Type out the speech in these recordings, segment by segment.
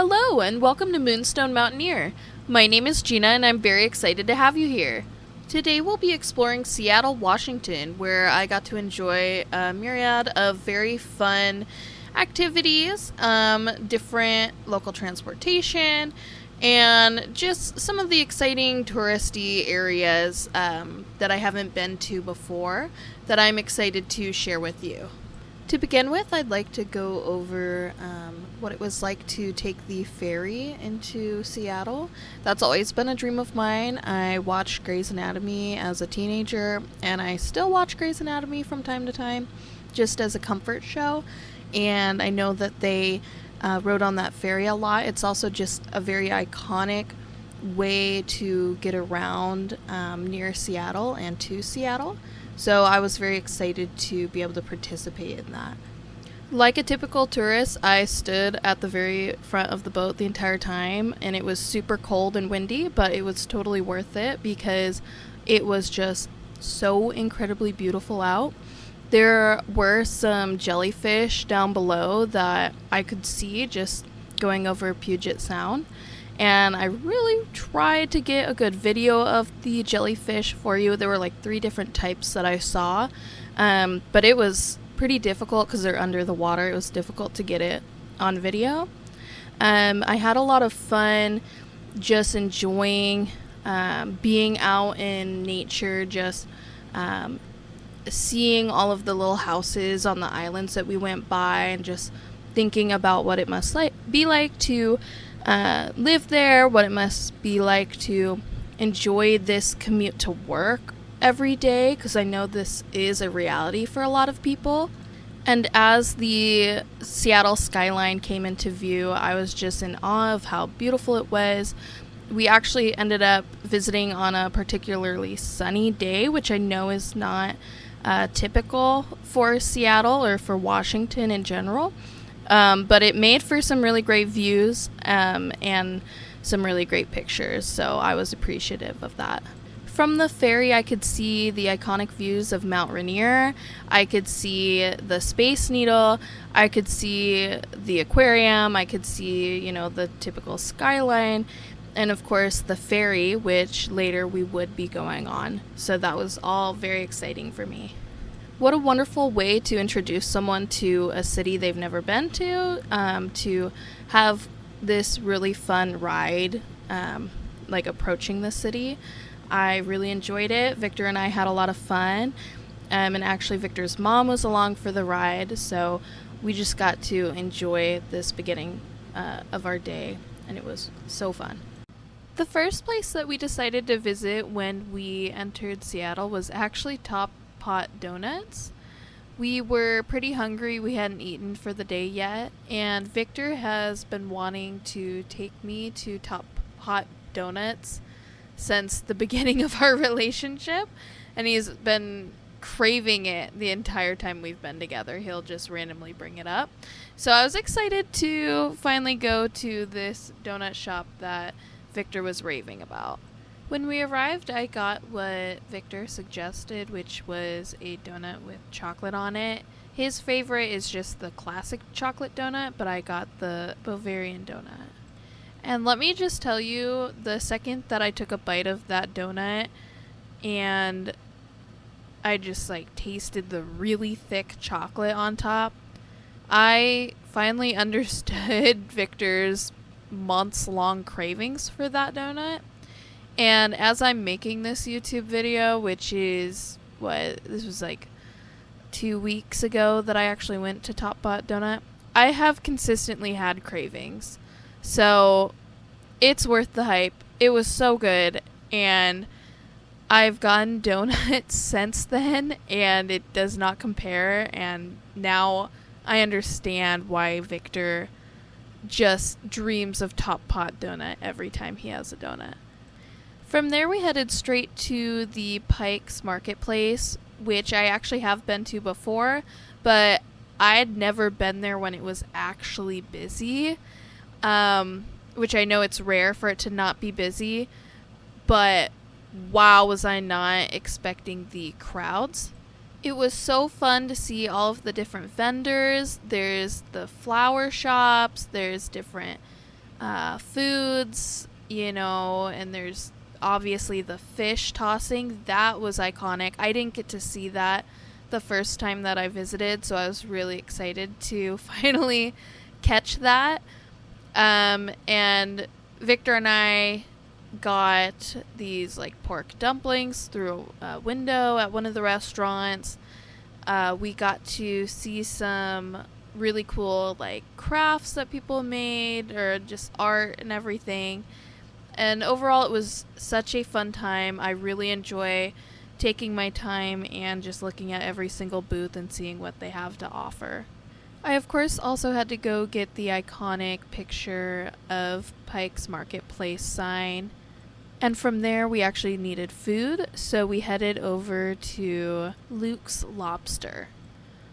Hello, and welcome to Moonstone Mountaineer. My name is Gina, and I'm very excited to have you here. Today we'll be exploring Seattle, Washington, where I got to enjoy a myriad of very fun activities, different local transportation, and just some of the exciting touristy areas that I haven't been to before that I'm excited to share with you. To begin with, I'd like to go over what it was like to take the ferry into Seattle. That's always been a dream of mine. I watched Grey's Anatomy as a teenager, and I still watch Grey's Anatomy from time to time, just as a comfort show. And I know that they rode on that ferry a lot. It's also just a very iconic way to get around near Seattle and to Seattle. So I was very excited to be able to participate in that. Like a typical tourist, I stood at the very front of the boat the entire time, and it was super cold and windy, but it was totally worth it because it was just so incredibly beautiful out. There were some jellyfish down below that I could see just going over Puget Sound. And I really tried to get a good video of the jellyfish for you. There were like 3 different types that I saw. But it was pretty difficult because they're under the water. It was difficult to get it on video. I had a lot of fun just enjoying being out in nature, just seeing all of the little houses on the islands that we went by and just thinking about what it must be like to live there, what it must be like to enjoy this commute to work every day, because I know this is a reality for a lot of people. And as the Seattle skyline came into view, I was just in awe of how beautiful it was. We actually ended up visiting on a particularly sunny day, which I know is not typical for Seattle or for Washington in general. But it made for some really great views and some really great pictures, so I was appreciative of that. From the ferry, I could see the iconic views of Mount Rainier. I could see the Space Needle. I could see the aquarium. I could see, the typical skyline. And, of course, the ferry, which later we would be going on. So that was all very exciting for me. What a wonderful way to introduce someone to a city they've never been to have this really fun ride, approaching the city. I really enjoyed it. Victor and I had a lot of fun, and actually Victor's mom was along for the ride, so we just got to enjoy this beginning of our day, and it was so fun. The first place that we decided to visit when we entered Seattle was actually Top Pot Donuts. We were pretty hungry. We hadn't eaten for the day yet, and Victor has been wanting to take me to Top Pot Donuts since the beginning of our relationship, and he's been craving it the entire time we've been together. He'll just randomly bring it up. So I was excited to finally go to this donut shop that Victor was raving about. When we arrived, I got what Victor suggested, which was a donut with chocolate on it. His favorite is just the classic chocolate donut, but I got the Bavarian donut. And let me just tell you, the second that I took a bite of that donut and I just tasted the really thick chocolate on top, I finally understood Victor's months-long cravings for that donut. And as I'm making this YouTube video, which is, this was 2 weeks ago that I actually went to Top Pot Donut, I have consistently had cravings. So it's worth the hype. It was so good, and I've gotten donuts since then, and it does not compare, and now I understand why Victor just dreams of Top Pot Donut every time he has a donut. From there, we headed straight to the Pike's Marketplace, which I actually have been to before, but I had never been there when it was actually busy, which I know it's rare for it to not be busy, but wow, was I not expecting the crowds. It was so fun to see all of the different vendors. There's the flower shops, there's different foods, and there's obviously the fish tossing. That was iconic. I didn't get to see that the first time that I visited, so I was really excited to finally catch that. And Victor and I got these like pork dumplings through a window at one of the restaurants. We got to see some really cool like crafts that people made, or just art and everything. And overall, it was such a fun time. I really enjoy taking my time and just looking at every single booth and seeing what they have to offer. I, of course, also had to go get the iconic picture of Pike's Marketplace sign. And from there, we actually needed food, so we headed over to Luke's Lobster.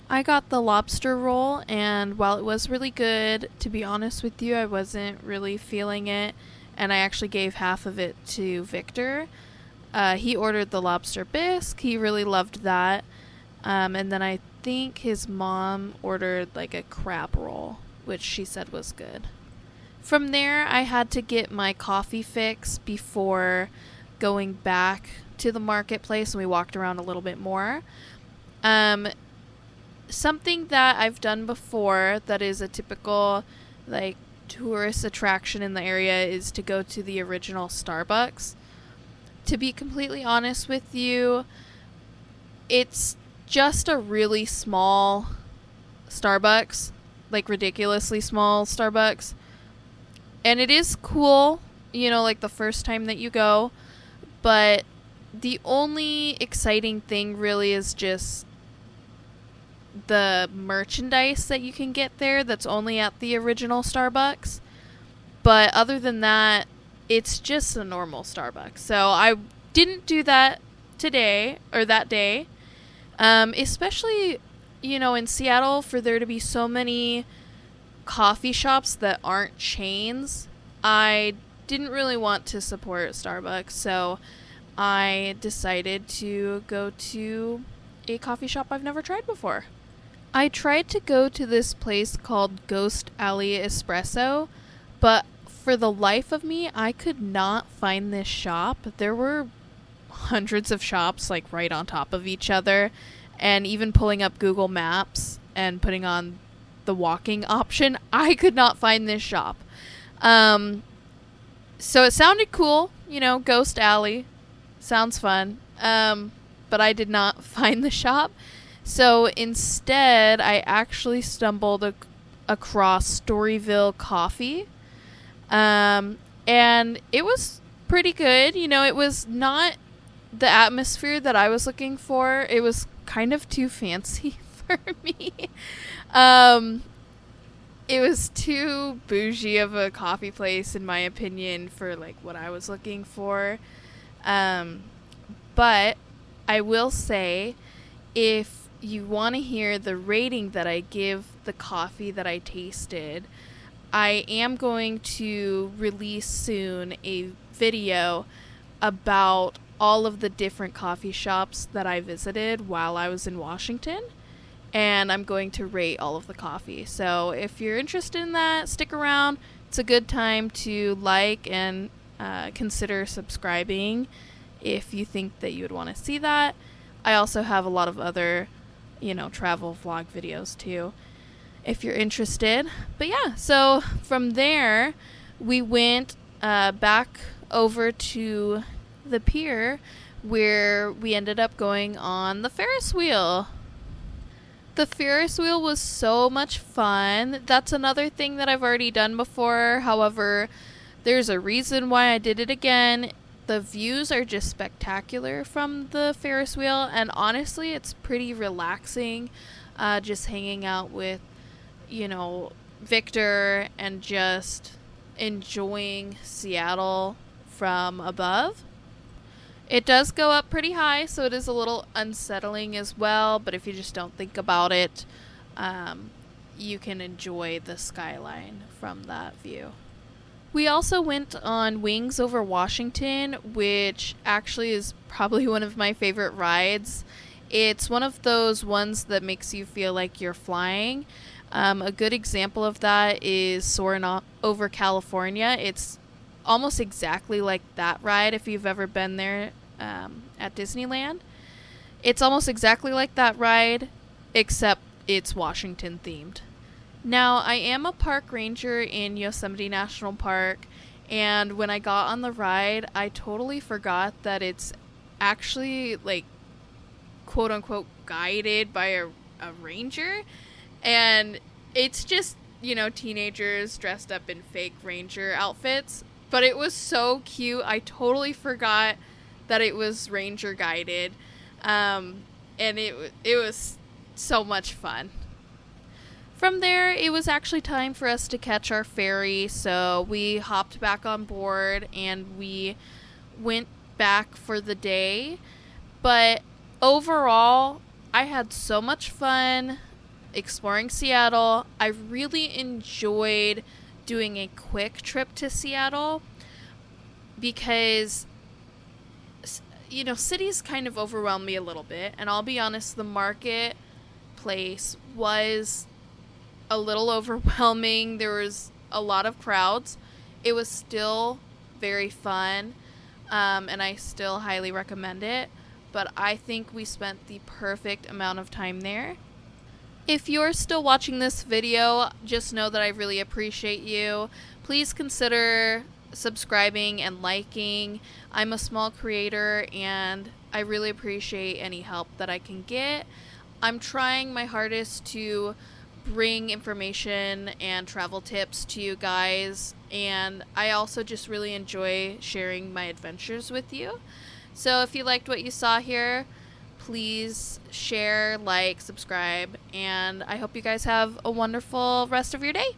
I got the lobster roll, and while it was really good, to be honest with you, I wasn't really feeling it, and I actually gave half of it to Victor. He ordered the lobster bisque. He really loved that. And then I think his mom ordered like a crab roll, which she said was good. From there, I had to get my coffee fix before going back to the marketplace, and we walked around a little bit more. Something that I've done before that is a typical like tourist attraction in the area is to go to the original Starbucks. To be completely honest with you, it's just a really small Starbucks, like ridiculously small Starbucks. And it is cool, like the first time that you go, but the only exciting thing really is just the merchandise that you can get there that's only at the original Starbucks. But other than that, it's just a normal Starbucks. So I didn't do that today or that day. Especially, in Seattle, for there to be so many coffee shops that aren't chains, I didn't really want to support Starbucks. So I decided to go to a coffee shop I've never tried before. I tried to go to this place called Ghost Alley Espresso, but for the life of me, I could not find this shop. There were hundreds of shops like right on top of each other, and even pulling up Google Maps and putting on the walking option, I could not find this shop. So it sounded cool, Ghost Alley. Sounds fun. But I did not find the shop. So instead, I actually stumbled across Storyville Coffee. And it was pretty good. It was not the atmosphere that I was looking for. It was kind of too fancy for me. It was too bougie of a coffee place, in my opinion, for like what I was looking for. But I will say, if you want to hear the rating that I give the coffee that I tasted, I am going to release soon a video about all of the different coffee shops that I visited while I was in Washington, and I'm going to rate all of the coffee. So if you're interested in that, stick around. It's a good time to like and consider subscribing if you think that you would want to see that. I also have a lot of other, travel vlog videos too, if you're interested. But yeah, so from there, we went back over to the pier, where we ended up going on the Ferris wheel. The Ferris wheel was so much fun. That's another thing that I've already done before. However, there's a reason why I did it again. The views are just spectacular from the Ferris wheel, and honestly, it's pretty relaxing, just hanging out with, Victor and just enjoying Seattle from above. It does go up pretty high, so it is a little unsettling as well, but if you just don't think about it, you can enjoy the skyline from that view. We also went on Wings Over Washington, which actually is probably one of my favorite rides. It's one of those ones that makes you feel like you're flying. A good example of that is Soarin' Over California. It's almost exactly like that ride if you've ever been there at Disneyland. It's almost exactly like that ride, except it's Washington themed. Now, I am a park ranger in Yosemite National Park, and when I got on the ride, I totally forgot that it's actually, like, quote unquote, guided by a ranger. And it's just, teenagers dressed up in fake ranger outfits. But it was so cute. I totally forgot that it was ranger guided. And it was so much fun. From there, it was actually time for us to catch our ferry, so we hopped back on board and we went back for the day. But overall, I had so much fun exploring Seattle. I really enjoyed doing a quick trip to Seattle because, cities kind of overwhelmed me a little bit. And I'll be honest, the marketplace was a little overwhelming. There was a lot of crowds. It was still very fun, and I still highly recommend it. But I think we spent the perfect amount of time there. If you're still watching this video, just know that I really appreciate you. Please consider subscribing and liking. I'm a small creator and I really appreciate any help that I can get. I'm trying my hardest to bring information and travel tips to you guys, and I also just really enjoy sharing my adventures with you. So if you liked what you saw here, please share, like, subscribe, and I hope you guys have a wonderful rest of your day.